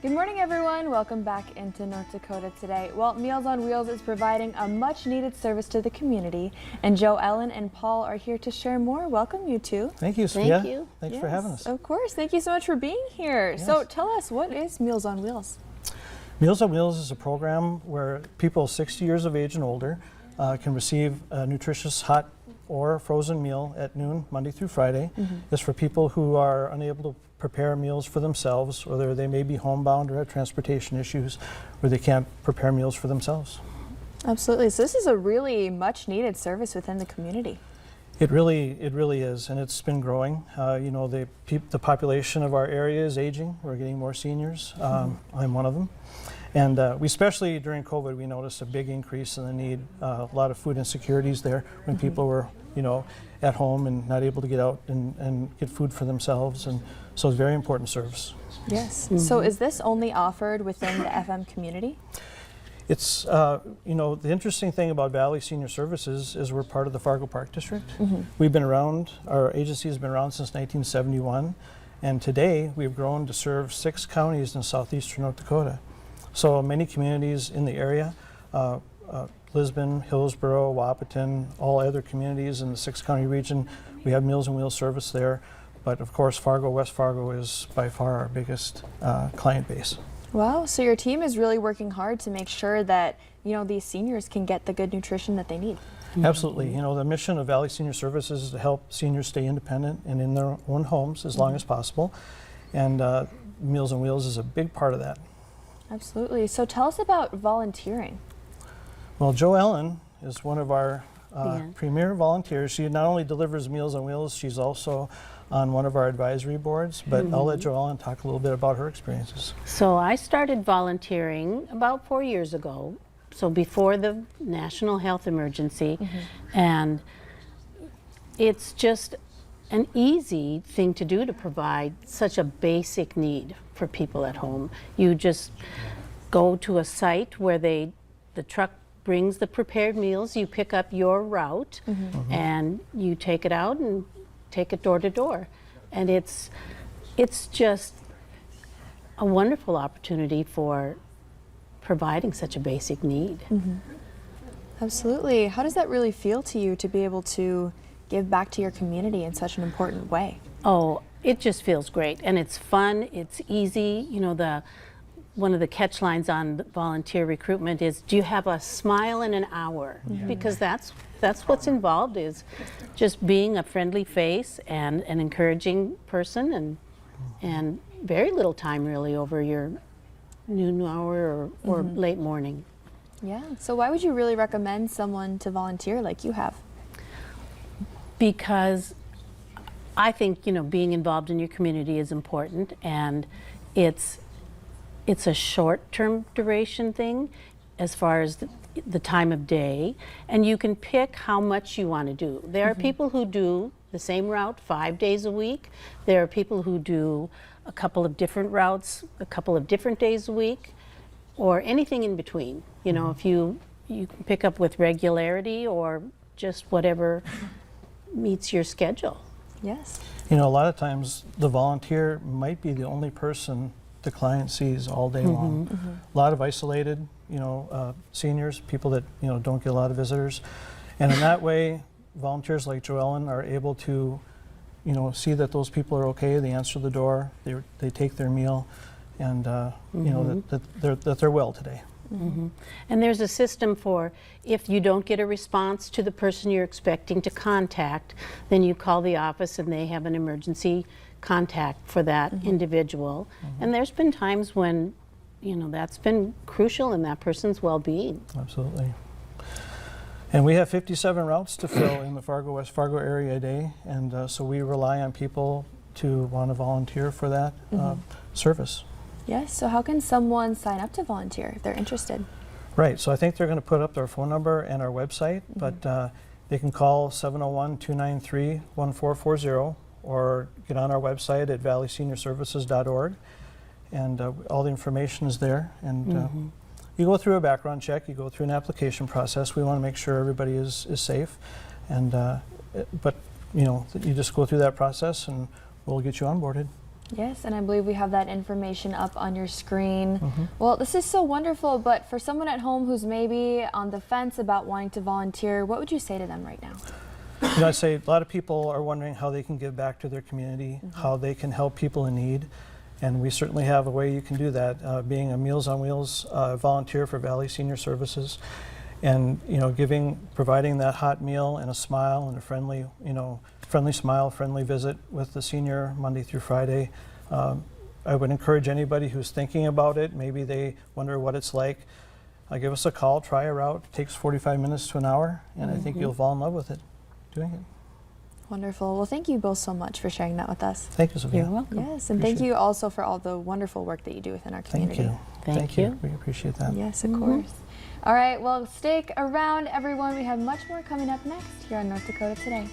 Good morning, everyone. Welcome back into North Dakota today. Well, Meals on Wheels is providing a much-needed service to the community, and Joe, Ellen, and Paul are here to share more. Welcome, you two. Thank you, Sophia. Thank you. Thanks for having us. Of course. Thank you so much for being here. Yes. So tell us, what is Meals on Wheels? Meals on Wheels is a program where people 60 years of age and older can receive a nutritious hot or frozen meal at noon, Monday through Friday. It's for people who are unable to prepare meals for themselves, whether they may be homebound or have transportation issues where they can't prepare meals for themselves. Absolutely. So this is a really much needed service within the community. It really is, and it's been growing. You know, the population of our area is aging. We're getting more seniors. I'm one of them. And we especially during COVID, we noticed a big increase in the need, a lot of food insecurities there when people were, you know, at home and not able to get out and get food for themselves. And so it's a very important service. Yes. So is this only offered within the FM community? It's, you know, the interesting thing about Valley Senior Services is we're part of the Fargo Park District. We've been around, our agency has been around since 1971, and today we've grown to serve 6 counties in southeastern North Dakota. So many communities in the area, Lisbon, Hillsborough, Wahpeton, all other communities in the 6-county region, we have Meals on Wheels service there. But of course, Fargo, West Fargo is by far our biggest client base. Wow, so your team is really working hard to make sure that, you know, these seniors can get the good nutrition that they need. Absolutely. You know, the mission of Valley Senior Services is to help seniors stay independent and in their own homes as long as possible. And Meals on Wheels is a big part of that. Absolutely. So tell us about volunteering. Well, Jo Ellen is one of our premier volunteers. She not only delivers Meals on Wheels, she's also on one of our advisory boards, but I'll let Jo Ellen talk a little bit about her experiences. So I started volunteering about 4 years ago, so before the national health emergency, and it's just an easy thing to do to provide such a basic need for people at home. You just go to a site where the truck brings the prepared meals, you pick up your route, and you take it out and take it door to door. And it's just a wonderful opportunity for providing such a basic need. Absolutely. How does that really feel to you to be able to give back to your community in such an important way? Oh, it just feels great, and it's fun, it's easy. You know, one of the catch lines on volunteer recruitment is, do you have a smile in an hour? Because that's what's involved, is just being a friendly face and an encouraging person, and very little time really over your noon hour or late morning. Yeah, so why would you really recommend someone to volunteer like you have? Because I think, you know, being involved in your community is important, and it's a short-term duration thing as far as the time of day, and you can pick how much you want to do. There are people who do the same route 5 days a week. There are people who do a couple of different routes a couple of different days a week, or anything in between. You know, if you can pick up with regularity or just whatever meets your schedule. Yes. You know, a lot of times the volunteer might be the only person the client sees all day long. A lot of isolated, you know, seniors, people that, you know, don't get a lot of visitors. And in that way, volunteers like Jo Ellen are able to, you know, see that those people are okay, they answer the door, they take their meal, and, you know, that they're well today. And there's a system for, if you don't get a response to the person you're expecting to contact, then you call the office and they have an emergency contact for that individual. And there's been times when, you know, that's been crucial in that person's well-being. Absolutely. And we have 57 routes to fill in the Fargo, West Fargo area a day, and so we rely on people to want to volunteer for that service. Yes, so how can someone sign up to volunteer if they're interested? Right, so I think they're going to put up their phone number and our website, but they can call 701-293-1440 or get on our website at valleyseniorservices.org, and all the information is there. And you go through a background check, you go through an application process. We want to make sure everybody is safe, and but you know, you just go through that process and we'll get you onboarded. Yes, and I believe we have that information up on your screen. Well, this is so wonderful, but for someone at home who's maybe on the fence about wanting to volunteer, what would you say to them right now? You know, I say a lot of people are wondering how they can give back to their community, how they can help people in need, and we certainly have a way you can do that, being a Meals on Wheels volunteer for Valley Senior Services, and you know, providing that hot meal and a smile and a friendly, friendly smile, friendly visit with the senior Monday through Friday. I would encourage anybody who's thinking about it, maybe they wonder what it's like, give us a call, try a route. It takes 45 minutes to an hour, and I think you'll fall in love with it, doing it. Wonderful. Well, thank you both so much for sharing that with us. Thank you, Sophia. You're welcome. Yes, and thank you also for all the wonderful work that you do within our community. Thank you. Thank you. We appreciate that. Yes, of course. All right, well, stick around, everyone. We have much more coming up next here on North Dakota Today.